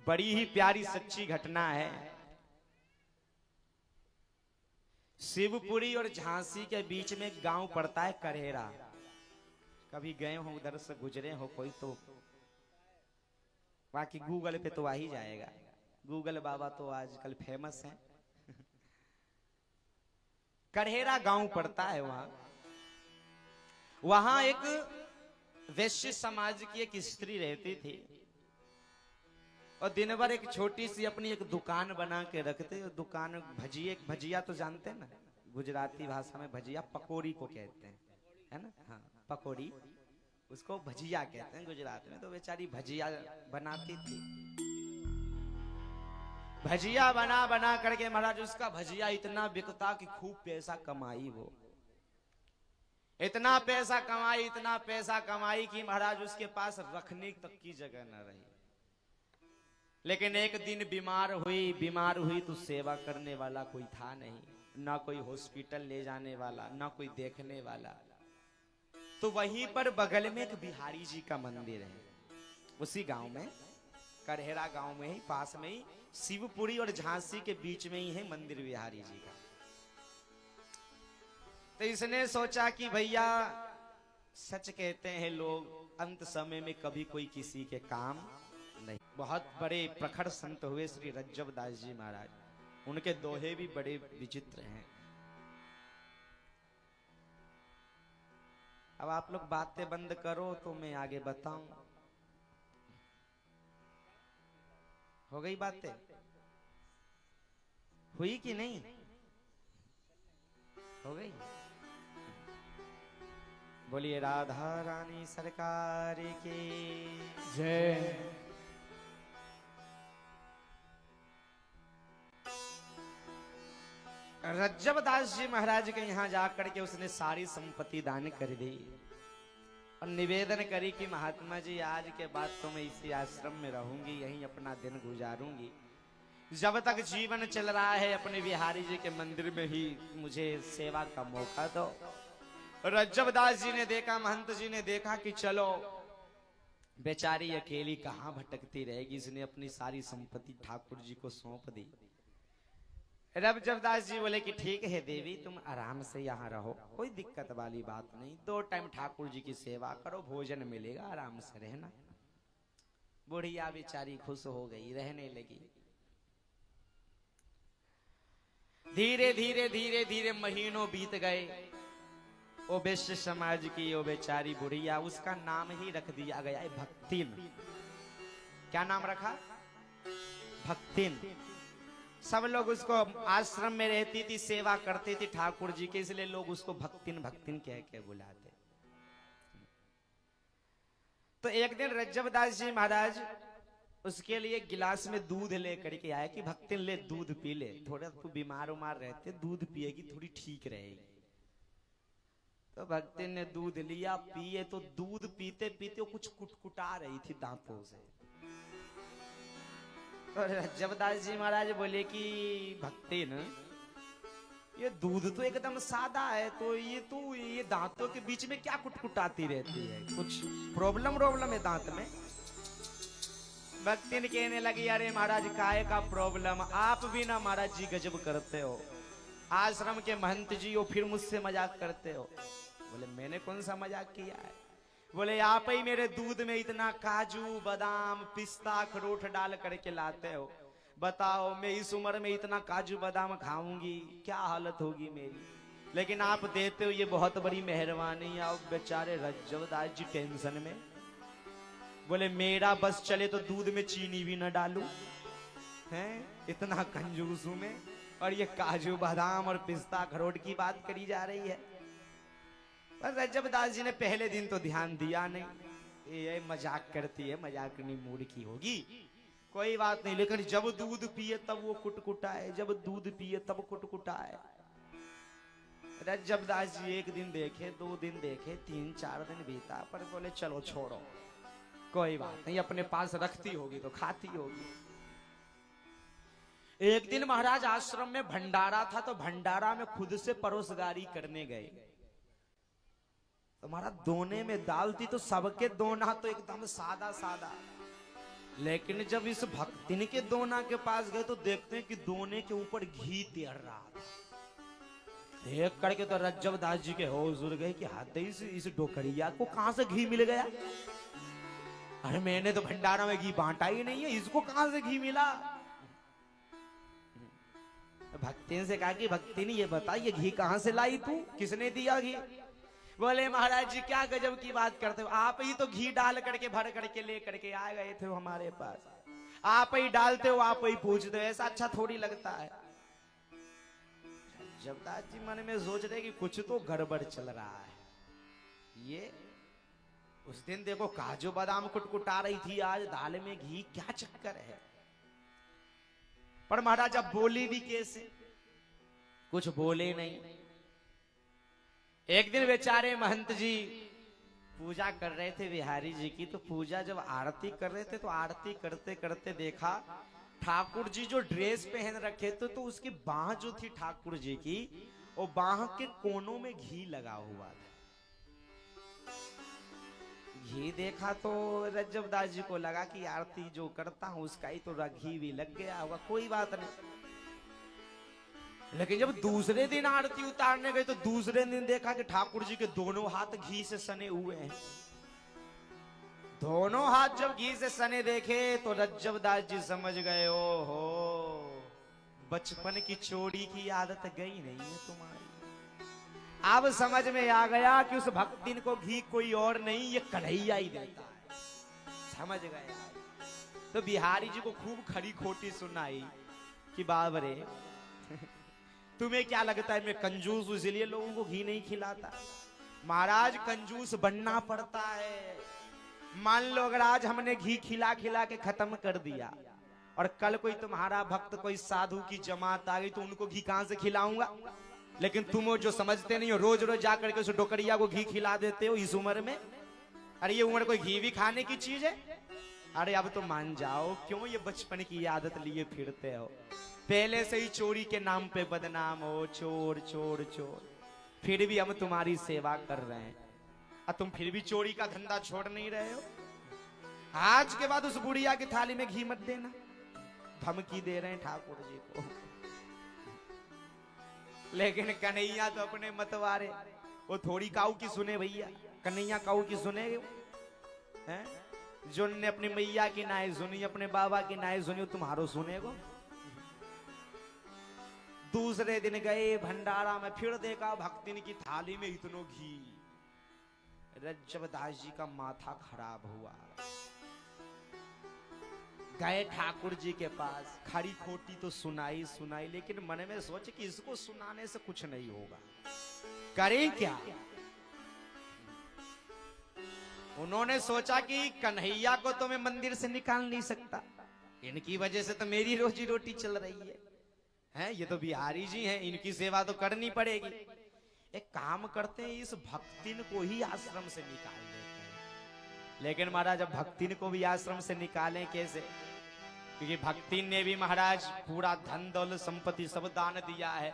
बड़ी ही प्यारी सच्ची घटना है। शिवपुरी और झांसी के बीच में एक गांव पड़ता है करहेरा। कभी गए हो उधर से गुजरे हो कोई तो बाकी गूगल पे तो आ ही जाएगा। गूगल बाबा तो आजकल फेमस हैं। करहेरा गांव पड़ता है। वहां एक वैश्य समाज की एक स्त्री रहती थी और दिन भर एक छोटी सी अपनी एक दुकान बना के रखते। दुकान भजिया तो जानते हैं ना, गुजराती भाषा में भजिया पकौड़ी को कहते हैं, है ना। हाँ, पकौड़ी उसको भजिया कहते हैं गुजरात में। तो बेचारी भजिया बनाती थी। भजिया बना बना करके महाराज उसका भजिया इतना बिकता कि खूब पैसा कमाई। वो इतना पैसा कमाई कि महाराज उसके पास रखने तक की जगह न रही। लेकिन एक दिन बीमार हुई तो सेवा करने वाला कोई था नहीं, ना कोई हॉस्पिटल ले जाने वाला, ना कोई देखने वाला। तो वहीं पर बगल में एक बिहारी जी का मंदिर है। उसी गांव में, करहेरा गांव में ही, पास में ही, शिवपुरी और झांसी के बीच में ही है मंदिर बिहारी जी का। तो इसने सोचा कि भैया सच कहते हैं लोग, अंत समय में कभी कोई किसी के काम नहीं। बहुत बड़े प्रखर संत हुए श्री रज्जब दास जी महाराज। उनके दोहे भी बड़े विचित्र हैं। अब आप लोग बातें बंद करो तो मैं आगे बताऊं। हो गई बातें? हुई कि नहीं? हो गई। बोलिए राधा रानी सरकार की जय। रज्जब दास जी महाराज के यहाँ जाकर के उसने सारी संपत्ति दान कर दी और निवेदन करी कि महात्मा जी आज के बाद तो मैं इसी आश्रम में रहूंगी, यहीं अपना दिन गुजारूंगी। जब तक जीवन चल रहा है अपने बिहारी जी के मंदिर में ही मुझे सेवा का मौका दो। रज्जब दास जी ने देखा, महंत जी ने देखा कि चलो बेचारी अकेली कहाँ भटकती रहेगी, इसने अपनी सारी संपत्ति ठाकुर जी को सौंप दी। रज्जब दास जी बोले कि ठीक है देवी, तुम आराम से यहाँ रहो, कोई दिक्कत वाली बात नहीं। 2 टाइम ठाकुर जी की सेवा करो, भोजन मिलेगा, आराम से रहना। बुढ़िया बेचारी खुश हो गई, रहने लगी। धीरे धीरे धीरे धीरे महीनों बीत गए। वो वैश्य समाज की वो बेचारी बुढ़िया, उसका नाम ही रख दिया गया है भक्तिन। क्या नाम रखा? भक्तिन। सब लोग उसको, आश्रम में रहती थी, सेवा करती थी ठाकुर जी के, इसलिए लोग उसको भक्तिन भक्तिन कह के बुलाते। तो एक दिन रज्जब दास जी महाराज उसके लिए गिलास में दूध लेकर के आए कि भक्तिन ले दूध पी ले, थोड़ा तू बीमार उमार रहते, दूध पिएगी थोड़ी ठीक रहेगी। तो भक्तिन ने दूध लिया, पिए। तो दूध पीते पीते वो कुछ कुटकुटा रही थी दांतों से। तो रज्जब दास जी महाराज बोले कि भक्तिन, ये दूध तो एकदम सादा है, तो ये दांतों के बीच में क्या कुटकुटाती रहती है? कुछ प्रॉब्लम है दांत में? भक्तिन कहने लगी, अरे महाराज काहे का प्रॉब्लम, आप भी ना महाराज जी गजब करते हो, आश्रम के महंत जी हो फिर मुझसे मजाक करते हो। बोले मैंने कौन सा मजाक किया है? बोले आप ही मेरे दूध में इतना काजू बादाम पिस्ता अखरोट डाल करके लाते हो, बताओ मैं इस उम्र में इतना काजू बादाम खाऊंगी, क्या हालत होगी मेरी, लेकिन आप देते हो, ये बहुत बड़ी मेहरबानी। आप बेचारे रज्जब दास जी टेंशन में। बोले मेरा बस चले तो दूध में चीनी भी न डालू, हैं इतना कंजूस हूं मैं, और ये काजू बादाम और पिस्ता अखरोट की बात करी जा रही है। बस रज्जब दास जी ने पहले दिन तो ध्यान दिया नहीं, ये मजाक करती है, मजाकनी मूड की होगी, कोई बात नहीं। लेकिन जब दूध पिए तब वो कुटकुटाए, जब दूध पिए तब कुटकुटाए। रज्जब दास जी 1 दिन देखे, 2 दिन देखे, 3-4 दिन बीता, पर बोले चलो छोड़ो, कोई बात नहीं, अपने पास रखती होगी तो खाती होगी। एक दिन महाराज आश्रम में भंडारा था, तो भंडारा में खुद से परोसगारी करने गए। तुम्हारा दोने में दाल थी, तो सबके दोना तो एकदम सादा सादा, लेकिन जब इस भक्तिन के दोना के पास गए तो देखते हैं कि दोने के ऊपर घी तैर रहा था। देख करके तो रज्जब दास जी के होश उड़ गए कि हाथ इस डोकरिया को कहां से घी मिल गया। अरे मैंने तो भंडारा में घी बांटा ही नहीं है, इसको कहां से घी मिला। भक्तिन से कहा कि भक्तिन ये बता, ये घी कहां से लाई तू, किसने दिया घी। बोले महाराज जी क्या गजब की बात करते हो, आप ही तो घी डाल करके भर करके ले करके आ गए थे हमारे पास, आप ही डालते हो, आप ही पूछते हो, ऐसा अच्छा थोड़ी लगता है। जब दास जी मन में सोच रहे कि कुछ तो गड़बड़ चल रहा है। ये उस दिन देखो काजू बादाम कुटकुटा रही थी, आज दाल में घी, क्या चक्कर है। पर महाराज अब बोली भी कैसे, कुछ बोले नहीं। एक दिन बेचारे महंत जी पूजा कर रहे थे बिहारी जी की, तो पूजा जब आरती कर रहे थे तो आरती करते करते देखा ठाकुर जी जो ड्रेस पहन रखे थे तो उसकी बाह जो थी ठाकुर जी की, वो बाह के कोनों में घी लगा हुआ था। घी देखा तो रज्जब दास जी को लगा कि आरती जो करता हूं उसका ही तो घी भी लग गया होगा, कोई बात नहीं। लेकिन जब दूसरे दिन आरती उतारने गए तो दूसरे दिन देखा कि ठाकुर जी के दोनों हाथ घी से सने हुए हैं। दोनों हाथ जब घी से सने देखे तो रज्जब दास जी समझ गए, ओ हो बचपन की चोरी की आदत गई नहीं है तुम्हारी। अब समझ में आ गया कि उस भक्तिन को घी कोई और नहीं, ये कन्हैया ही देता है। समझ गया। तो बिहारी जी को खूब खरी खोटी सुनाई कि बाबरे तुम्हें क्या लगता है मैं कंजूस हूं इसलिए लोगों को घी नहीं खिलाता। महाराज कंजूस बनना पड़ता है। मान लो अगर आज हमने घी खिला खिला के खत्म कर दिया और कल कोई तुम्हारा भक्त कोई साधु की जमात आ गई तो उनको घी कहां से खिलाऊंगा। लेकिन तुम वो जो समझते नहीं हो, रोज रोज जाकर के उस डोकरिया को घी खिला देते हो इस उम्र में। अरे ये उम्र कोई घी भी खाने की चीज है। अरे अब तो मान जाओ, क्यों ये बचपन की आदत लिए फिरते हो। पहले से ही चोरी के नाम पे बदनाम हो, चोर चोर चोर, फिर भी हम तुम्हारी सेवा कर रहे हैं और तुम फिर भी चोरी का धंधा छोड़ नहीं रहे हो। आज के बाद उस बुढ़िया की थाली में घी मत देना, धमकी दे रहे हैं ठाकुर जी को। लेकिन कन्हैया तो अपने मतवारे, वो थोड़ी काऊ की सुने भैया, कन्हैया काऊ की सुने हैं। जो ने अपनी मैया की नाई सुनी, अपने बाबा की नाई सुनी, तुम्हारो सुनेगो। दूसरे दिन गए भंडारा में, फिर देखा भक्तिन की थाली में इतनो घी। रज्जब दास जी का माथा खराब हुआ। गए ठाकुर जी के पास, खरी खोटी तो सुनाई सुनाई, लेकिन मन में सोचे कि इसको सुनाने से कुछ नहीं होगा, करें क्या। उन्होंने सोचा कि कन्हैया को तो मैं मंदिर से निकाल नहीं सकता, इनकी वजह से तो मेरी रोजी रोटी चल रही है। हैं ये तो बिहारी जी हैं, इनकी सेवा तो करनी पड़ेगी। एक काम करते हैं, इस भक्तिन को ही आश्रम से निकाल देते हैं। लेकिन महाराज अब भक्तिन को भी आश्रम से निकालें कैसे, क्योंकि भक्तिन ने भी महाराज पूरा धन दौलत संपत्ति सब दान दिया है।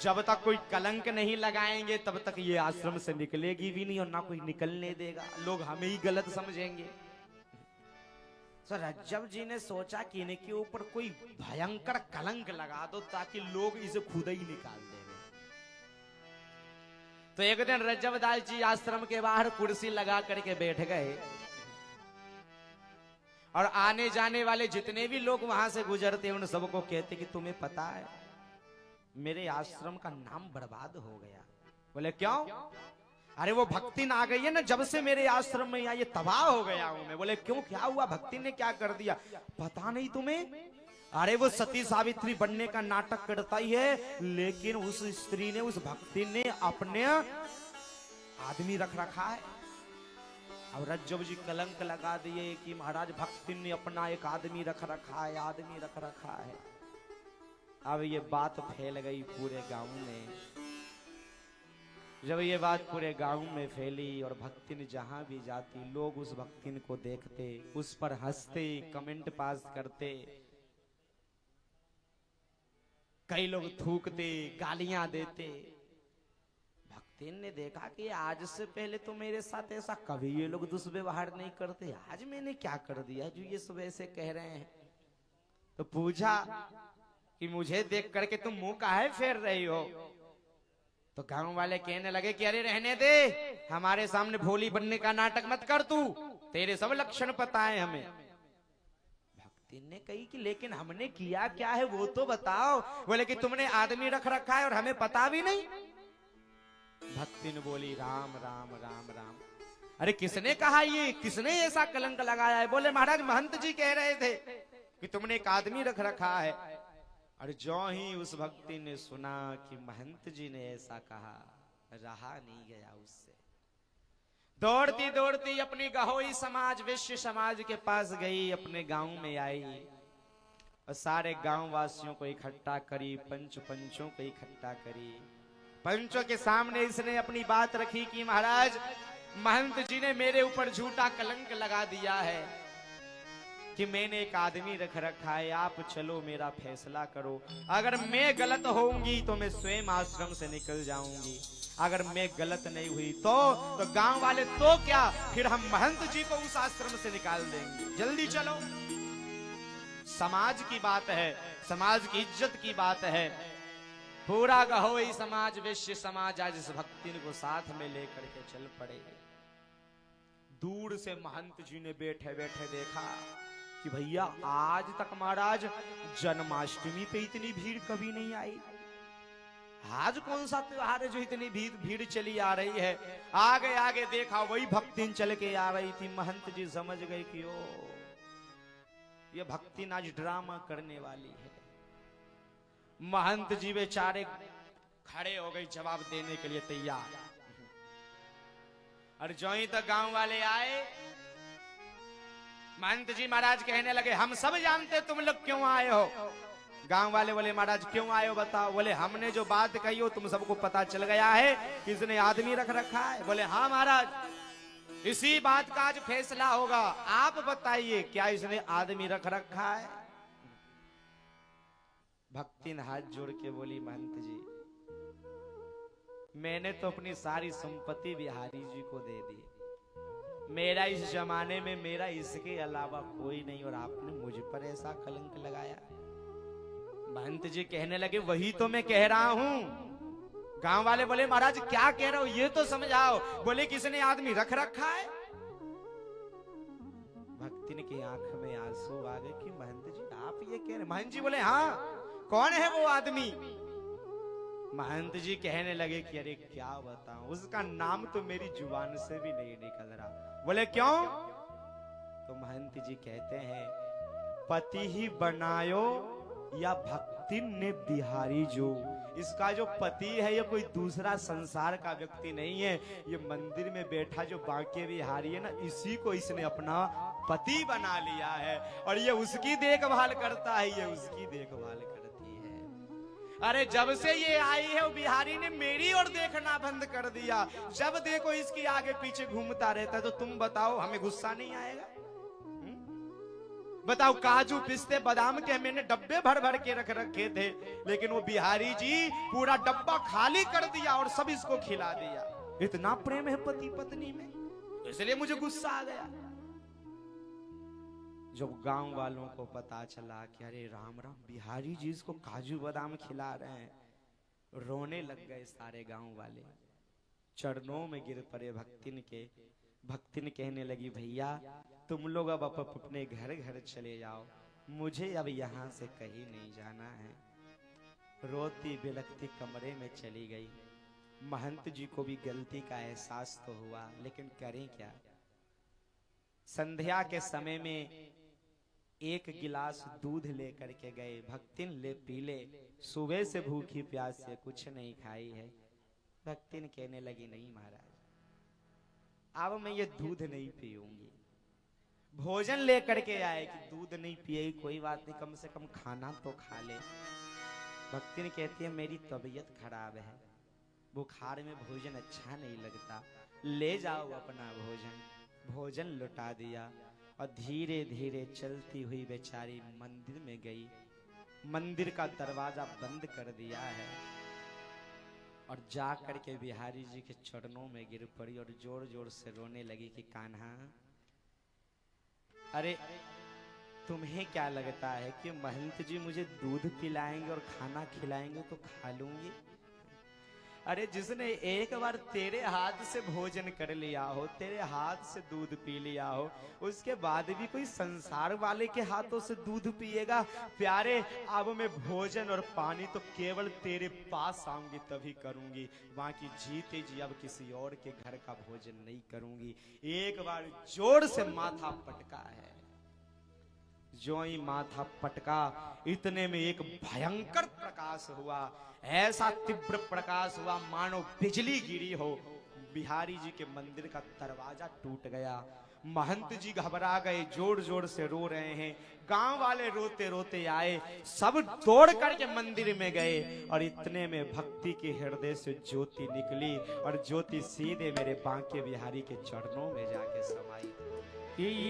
जब तक कोई कलंक नहीं लगाएंगे तब तक ये आश्रम से निकलेगी भी नहीं और ना कोई निकलने देगा, लोग हमें ही गलत समझेंगे। तो रज्जब जी ने सोचा कि इनके ऊपर कोई भयंकर कलंक लगा दो ताकि लोग इसे खुद ही निकाल देंगे। तो एक दिन रज्जब दास जी आश्रम के बाहर कुर्सी लगा करके बैठ गए और आने जाने वाले जितने भी लोग वहां से गुजरते उन सबको कहते कि तुम्हें पता है मेरे आश्रम का नाम बर्बाद हो गया। बोले क्यों। अरे वो भक्तिन आ गई है ना, जब से मेरे आश्रम में आई ये तबाह हो गया हूं मैं। बोले क्यों, क्या हुआ, भक्तिन ने क्या कर दिया। पता नहीं तुम्हें। अरे वो सती सावित्री बनने का नाटक करता ही है, लेकिन उस स्त्री ने, उस भक्तिन ने अपने आदमी रख रखा है। अब रज्जब जी कलंक लगा दिए कि महाराज भक्तिन ने अपना एक आदमी रख रखा है, आदमी रख रखा है। अब ये बात फैल गई पूरे गांव में। जब ये बात पूरे गांव में फैली और भक्तिन जहां भी जाती लोग उस भक्तिन को देखते, उस पर हंसते, कमेंट पास करते, कई लोग थूकते, गालियां देते। भक्तिन ने देखा कि आज से पहले तो मेरे साथ ऐसा कभी ये लोग दुष्व्यवहार नहीं करते, आज मैंने क्या कर दिया जो ये सब ऐसे कह रहे हैं। तो पूछा कि मुझे देख करके तुम मुंह काहे फेर रही हो? तो गांव वाले कहने लगे कि अरे रहने दे, हमारे सामने भोली बनने का नाटक मत कर, तू तेरे सब लक्षण पता है हमें। भक्ति ने कही कि लेकिन हमने किया क्या है वो तो बताओ। बोले कि तुमने आदमी रख रखा है और हमें पता भी नहीं। भक्ति ने बोली राम राम राम राम। अरे किसने कहा, ये किसने ऐसा कलंक लगाया है? बोले महाराज महंत जी कह रहे थे कि तुमने एक आदमी रख रखा है। और जो ही उस भक्ति ने सुना कि महंत जी ने ऐसा कहा, रहा नहीं गया उससे। दौड़ती दौड़ती अपनी गहोई समाज वैश्य समाज के पास गई, अपने गांव में आई और सारे गांव वासियों को इकट्ठा करी, पंचों को इकट्ठा करी। पंचों के सामने इसने अपनी बात रखी कि महाराज महंत जी ने मेरे ऊपर झूठा कलंक लगा दिया है कि मैंने एक आदमी रख रखा है, आप चलो मेरा फैसला करो। अगर मैं गलत होऊंगी तो मैं स्वयं आश्रम से निकल जाऊंगी, अगर मैं गलत नहीं हुई तो गांव वाले तो क्या, फिर हम महंत जी को उस आश्रम से निकाल देंगे। जल्दी चलो, समाज की बात है, समाज की इज्जत की बात है। पूरा गहोई समाज वैश्य समाज आज इस भक्ति को साथ में लेकर के चल पड़े। दूर से महंत जी ने बैठे बैठे देखा कि भैया आज तक महाराज जन्माष्टमी पे इतनी भीड़ कभी नहीं आई। आज कौन सा त्योहार है जो इतनी भीड़ चली आ रही है? आगे आगे देखा वही भक्तिन चल के आ रही थी। महंत जी समझ गए कि ओ ये भक्तिन आज ड्रामा करने वाली है। महंत जी बेचारे खड़े हो गए जवाब देने के लिए तैयार। और जो ही तक गांव वाले आए, महंत जी महाराज कहने लगे हम सब जानते तुम लोग क्यों आए हो। गांव वाले बोले महाराज क्यों आए हो बताओ। बोले हमने जो बात कही हो तुम सबको पता चल गया है कि इसने आदमी रख रखा है। बोले हाँ महाराज, इसी बात का आज फैसला होगा। आप बताइए क्या इसने आदमी रख रखा है? भक्ति ने हाथ जोड़ के बोली महंत जी मैंने तो अपनी सारी संपत्ति बिहारी जी को दे दी, मेरा इस जमाने में मेरा इसके अलावा कोई नहीं, और आपने मुझ पर ऐसा कलंक लगाया। महंत जी कहने लगे वही तो मैं कह रहा हूं। गांव वाले बोले महाराज क्या कह रहे हो ये तो समझाओ। बोले किसने आदमी रख रखा है? भक्ति की आंख में आंसू आ गए कि महंत जी आप ये कह रहे? महंत जी बोले हाँ, कौन है वो आदमी? महंत जी कहने लगे कि अरे क्या बताऊं, उसका नाम तो मेरी जुबान से भी नहीं निकल रहा। बोले क्यों? तो महंत जी कहते हैं पति ही बनायो या भक्ति ने बिहारी जो। इसका जो पति है ये कोई दूसरा संसार का व्यक्ति नहीं है, ये मंदिर में बैठा जो बांके बिहारी है ना, इसी को इसने अपना पति बना लिया है और ये उसकी देखभाल करता है, ये उसकी देखभाल करती है। अरे जब से ये आई है वो बिहारी ने मेरी ओर देखना बंद कर दिया। जब देखो इसकी आगे पीछे घूमता रहता है। तो तुम बताओ हमें गुस्सा नहीं आएगा? बताओ काजू पिस्ते बादाम के मैंने डब्बे भर भर के रख रखे थे, लेकिन वो बिहारी जी पूरा डब्बा खाली कर दिया और सब इसको खिला दिया। इतना प्रेम है पति पत्नी में, इसलिए मुझे गुस्सा आ गया। जब गांव वालों को पता चला कि अरे राम राम बिहारी जी इसको काजू बादाम खिला रहे हैं, रोने लग गए सारे गांव वाले, चरणों में गिर पड़े भक्तिन के। भक्तिन कहने लगी भैया तुम लोग अब अपने घर घर चले जाओ, मुझे अब यहाँ से कहीं नहीं जाना है। रोती बिलखती कमरे में चली गई। महंत जी को भी गलती का एहसास तो हुआ, लेकिन करें क्या। संध्या के समय में एक गिलास दूध लेकर के गए। भक्तिन ले पी ले, सुबह से भूखी प्यास से कुछ नहीं खाई है। भक्तिन कहने लगी नहीं महाराज अब मैं ये दूध नहीं पीऊंगी। भोजन लेकर के आए कि दूध नहीं पिए कोई बात नहीं, कम से कम खाना तो खा ले। भक्तिन कहती है मेरी तबीयत खराब है, बुखार में भोजन अच्छा नहीं लगता, ले जाओ अपना भोजन। भोजन लुटा दिया और धीरे धीरे चलती हुई बेचारी मंदिर में गई। मंदिर का दरवाजा बंद कर दिया है। और जा करके बिहारी जी के चरणों में गिर पड़ी और जोर जोर से रोने लगी कि कान्हा, अरे तुम्हें क्या लगता है कि महंत जी मुझे दूध पिलाएंगे और खाना खिलाएंगे तो खा लूंगी? अरे जिसने एक बार तेरे हाथ से भोजन कर लिया हो, तेरे हाथ से दूध पी लिया हो, उसके बाद भी कोई संसार वाले के हाथों से दूध पिएगा? प्यारे, अब मैं भोजन और पानी तो केवल तेरे पास आऊंगी तभी करूंगी, बाकी जीते जी अब किसी और के घर का भोजन नहीं करूंगी। एक बार जोर से माथा पटका है, जो ही माथा पटका इतने में एक भयंकर प्रकाश हुआ, ऐसा तीव्र प्रकाश हुआ मानो बिजली गिरी हो। बिहारी जी के मंदिर का दरवाजा टूट गया। महंत जी घबरा गए, जोर जोर से रो रहे हैं। गांव वाले रोते रोते आए, सब दौड़ करके मंदिर में गए और इतने में भक्ति के हृदय से ज्योति निकली और ज्योति सीधे मेरे बांके बिहारी के चरणों में जाके समाई।